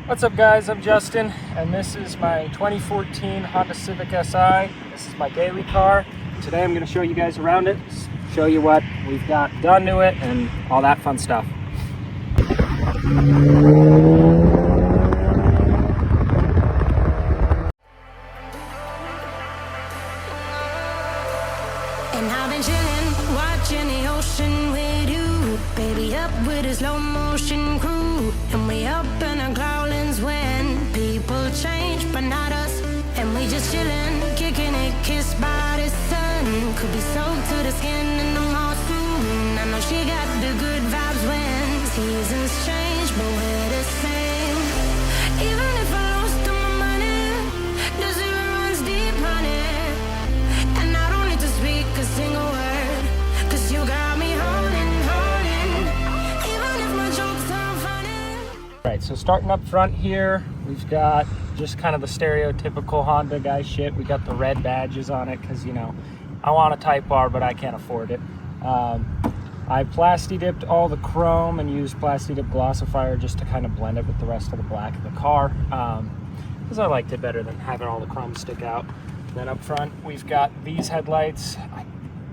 What's up guys, I'm Justin, and this is my 2014 Honda Civic Si. This is my daily car. Today I'm going to show you guys around it, show you what we've got done to it, and all that fun stuff. And I've been chillin', watching the ocean with you, baby, up with a slow motion crew. And we up in our growlings when people change, but not us. And we just chillin', kicking it, kissed by the sun. Could be soaked to the skin in the mall soon. I know she got the good vibes when seasons change, but we're the same. Even if I lost all my money, the zero runs deep, honey. And I don't need to speak a single word, 'cause you got me holding. Even if my jokes aren't funny. Alright, so starting up front here, we've got just kind of the stereotypical Honda guy shit. We got the red badges on it because, you know, I want a Type R, but I can't afford it. I plasti-dipped all the chrome and used plasti-dip glossifier just to kind of blend it with the rest of the black of the car, because I liked it better than having all the chrome stick out. Then up front, we've got these headlights. I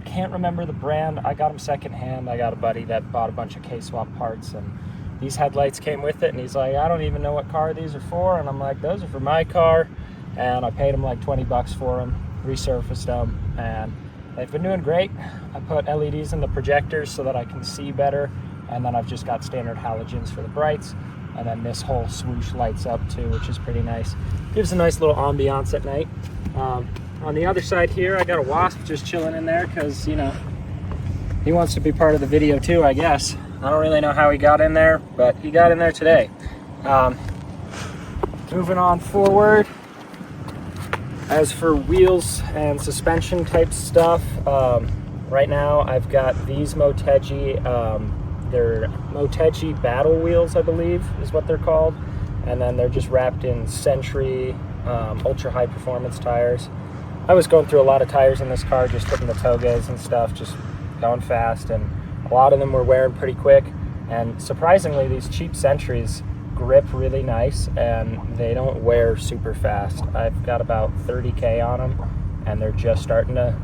can't remember the brand. I got them secondhand. I got a buddy that bought a bunch of K-swap parts, and these headlights came with it, and he's like, I don't even know what car these are for. And I'm like, those are for my car. And I paid him like 20 bucks for them, resurfaced them, and they've been doing great. I put LEDs in the projectors so that I can see better, and then I've just got standard halogens for the brights, and then this whole swoosh lights up too, which is pretty nice. Gives a nice little ambiance at night. On the other side here, I got a Wasp just chilling in there because, you know, he wants to be part of the video too, I guess. I don't really know how he got in there, but he got in there today. Moving on forward, as for wheels and suspension type stuff, right now I've got these Motegi, they're Motegi Battle Wheels, I believe is what they're called, and then they're just wrapped in Century ultra high performance tires. I was going through a lot of tires in this car, just hitting the togas and stuff, just going fast, and a lot of them were wearing pretty quick. And surprisingly, these cheap Centuries grip really nice and they don't wear super fast. I've got about 30K on them, and they're just starting to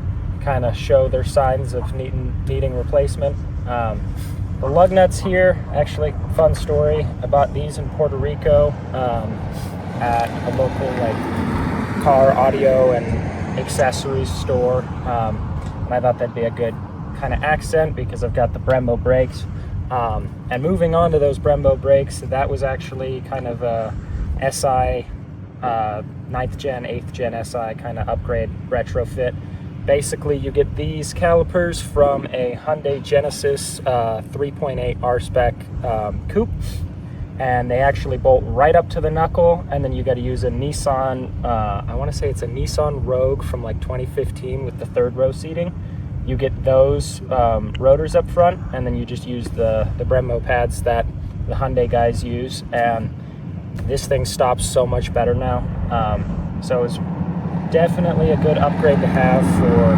kind of show their signs of needing replacement. The lug nuts here, actually, fun story. I bought these in Puerto Rico at a local like car audio and accessories store, and I thought that'd be a good kind of accent because I've got the Brembo brakes. And moving on to those Brembo brakes, that was actually kind of a SI 9th gen, 8th gen SI kind of upgrade retrofit. Basically, you get these calipers from a Hyundai Genesis 3.8 R-Spec coupe, and they actually bolt right up to the knuckle, and then you got to use a Nissan, I want to say it's a Nissan Rogue from like 2015 with the third row seating. You get those rotors up front, and then you just use the Brembo pads that the Hyundai guys use, and this thing stops so much better now. So it's definitely a good upgrade to have for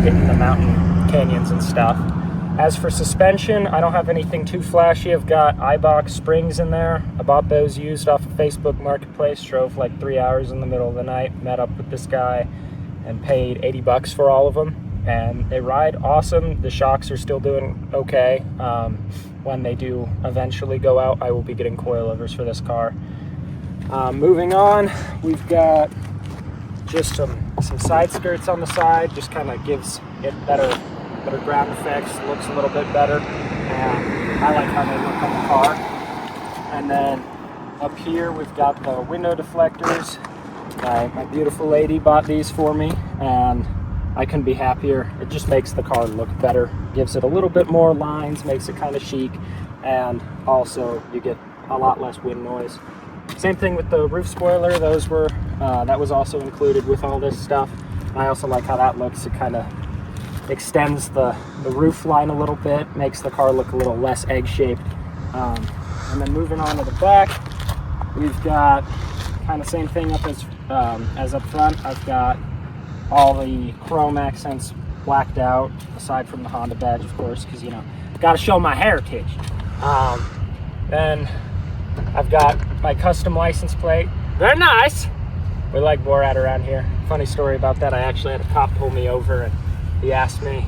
hitting the mountain canyons and stuff. As for suspension, I don't have anything too flashy. I've got iBox springs in there. I bought those used off of Facebook Marketplace, drove like 3 hours in the middle of the night, met up with this guy, and paid 80 bucks for all of them. And they ride awesome. The shocks are still doing okay. When they do eventually go out, I will be getting coilovers for this car. Moving on, we've got just some side skirts on the side. Just kind of gives it better ground effects, looks a little bit better, and I like how they look on the car. And then up here we've got the window deflectors. My beautiful lady bought these for me, and I couldn't be happier. It just makes the car look better, gives it a little bit more lines, makes it kind of chic, and also you get a lot less wind noise. Same thing with the roof spoiler. Those were that was also included with all this stuff. I also like how that looks. It kind of extends the roof line a little bit, makes the car look a little less egg-shaped. And then moving on to the back, we've got kind of same thing up as up front. I've got all the chrome accents blacked out, aside from the Honda badge, of course, because, you know, got to show my heritage. Then I've got my custom license plate. Very nice. We like Borat around here. Funny story about that. I actually had a cop pull me over and he asked me,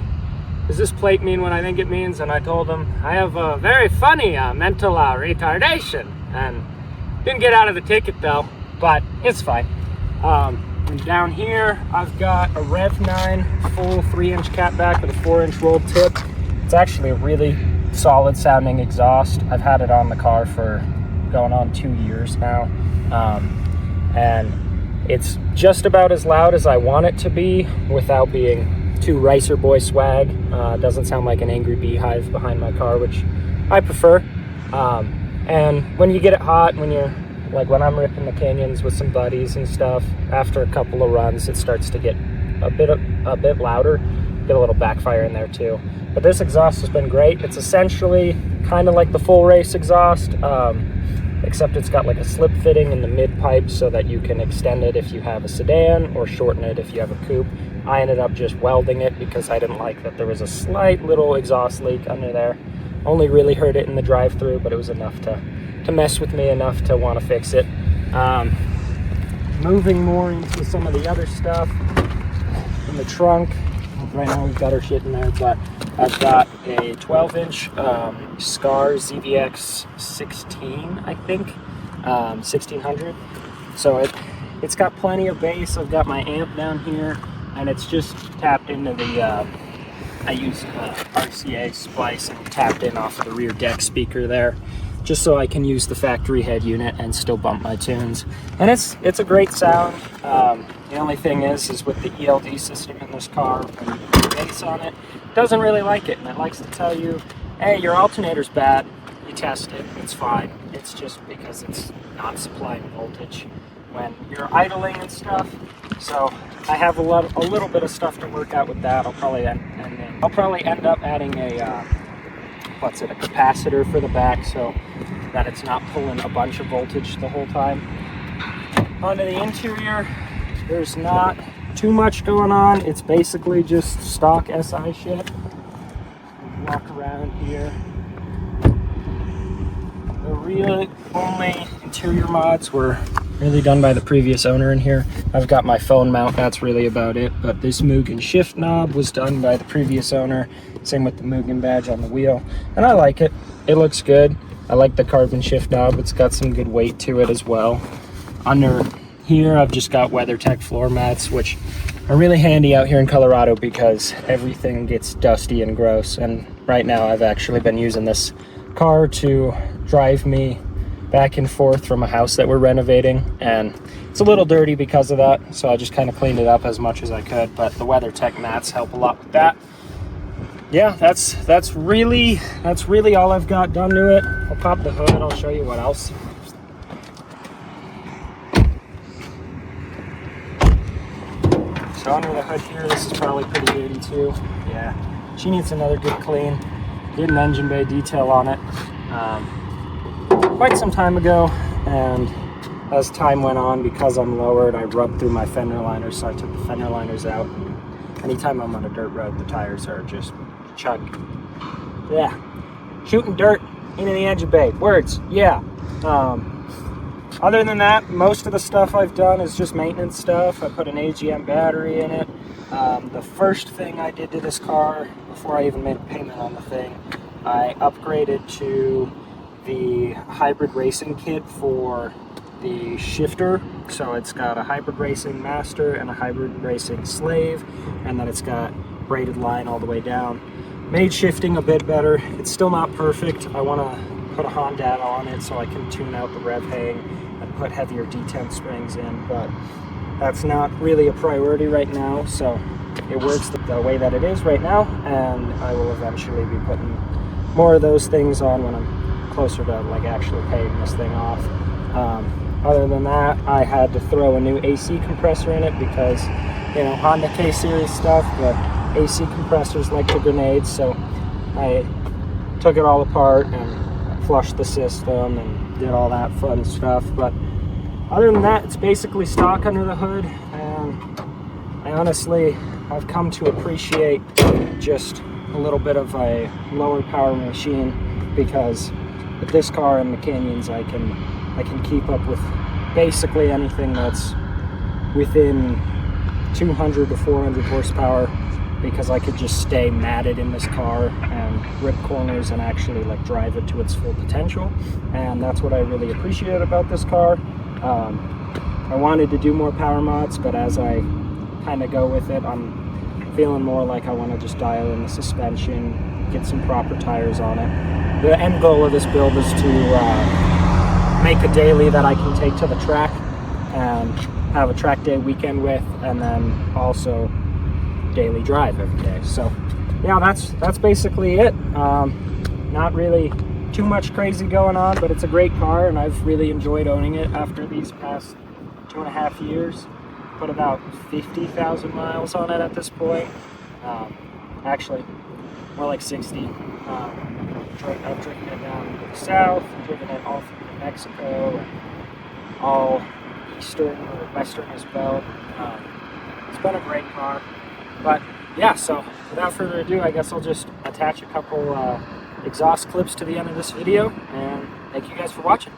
does this plate mean what I think it means? And I told him, I have a very funny mental retardation. And didn't get out of the ticket though, but it's fine. And down here, I've got a Rev 9 full 3-inch catback with a 4-inch rolled tip. It's actually a really solid sounding exhaust. I've had it on the car for going on 2 years now. And it's just about as loud as I want it to be without being too Ricer Boy swag. Doesn't sound like an angry beehive behind my car, which I prefer. And when you get it hot, when I'm ripping the canyons with some buddies and stuff, after a couple of runs, it starts to get a bit louder. Get a little backfire in there too. But this exhaust has been great. It's essentially kind of like the full race exhaust, except it's got like a slip fitting in the mid pipe so that you can extend it if you have a sedan or shorten it if you have a coupe. I ended up just welding it because I didn't like that there was a slight little exhaust leak under there. Only really heard it in the drive-through, but it was enough to mess with me enough to want to fix it. Moving more into some of the other stuff in the trunk. Right now we've got our shit in there, but I've got a 12-inch Scar ZVX 16, I think, 1600. So it's got plenty of bass. I've got my amp down here, and it's just tapped into the, I used RCA splice and tapped in off of the rear deck speaker there, just so I can use the factory head unit and still bump my tunes. And it's a great sound. The only thing is with the ELD system in this car, when you put bass on it, it doesn't really like it, and it likes to tell you, hey, your alternator's bad. You test it, it's fine. It's just because it's not supplying voltage when you're idling and stuff. So I have a little bit of stuff to work out with that. I'll probably end up adding a a capacitor for the back so that it's not pulling a bunch of voltage the whole time. Onto the interior, there's not too much going on. It's basically just stock SI shit. Walk around here. The real only interior mods were really done by the previous owner in here. I've got my phone mount, that's really about it. But this Mugen shift knob was done by the previous owner. Same with the Mugen badge on the wheel. And I like it. It looks good. I like the carbon shift knob. It's got some good weight to it as well. Under here, I've just got WeatherTech floor mats, which are really handy out here in Colorado because everything gets dusty and gross. And right now, I've actually been using this car to drive me back and forth from a house that we're renovating, and it's a little dirty because of that, so I just kind of cleaned it up as much as I could. But the WeatherTech mats help a lot with that. Yeah, that's really all I've got done to it. I'll pop the hood, I'll show you what else. So under the hood here, this is probably pretty dirty too. Yeah, she needs another good clean. Did an engine bay detail on it quite some time ago, and as time went on, because I'm lowered, I rubbed through my fender liners, so I took the fender liners out. Anytime I'm on a dirt road, the tires are just chug. Yeah, shooting dirt into the engine bay. Words, yeah. Other than that, most of the stuff I've done is just maintenance stuff. I put an AGM battery in it. The first thing I did to this car, before I even made a payment on the thing, I upgraded to the hybrid racing kit for the shifter. So it's got a hybrid racing master and a hybrid racing slave, and then it's got braided line all the way down. Made shifting a bit better. It's still not perfect. I want to put a Honda on it so I can tune out the rev hang and put heavier detent springs in, but that's not really a priority right now. So it works the way that it is right now, and I will eventually be putting more of those things on when I'm closer to like actually paying this thing off. Other than that, I had to throw a new AC compressor in it because, you know, Honda K-Series stuff, but AC compressors like the grenades, so I took it all apart and flushed the system and did all that fun stuff. But other than that, it's basically stock under the hood, and I've come to appreciate just a little bit of a lower power machine, because with this car and the Canyons, I can keep up with basically anything that's within 200 to 400 horsepower, because I could just stay matted in this car and rip corners and actually like drive it to its full potential. And that's what I really appreciate about this car. I wanted to do more power mods, but as I kind of go with it, I'm feeling more like I want to just dial in the suspension, get some proper tires on it. The end goal of this build is to make a daily that I can take to the track and have a track day weekend with, and then also daily drive every day. So yeah, that's basically it. Not really too much crazy going on, but it's a great car and I've really enjoyed owning it after these past 2.5 years. Put about 50,000 miles on it at this point. Actually, more like 60. I've driven it down to the south, driven it all through New Mexico, and all eastern or western as well. It's been a great car. But yeah, so without further ado, I guess I'll just attach a couple exhaust clips to the end of this video, and thank you guys for watching.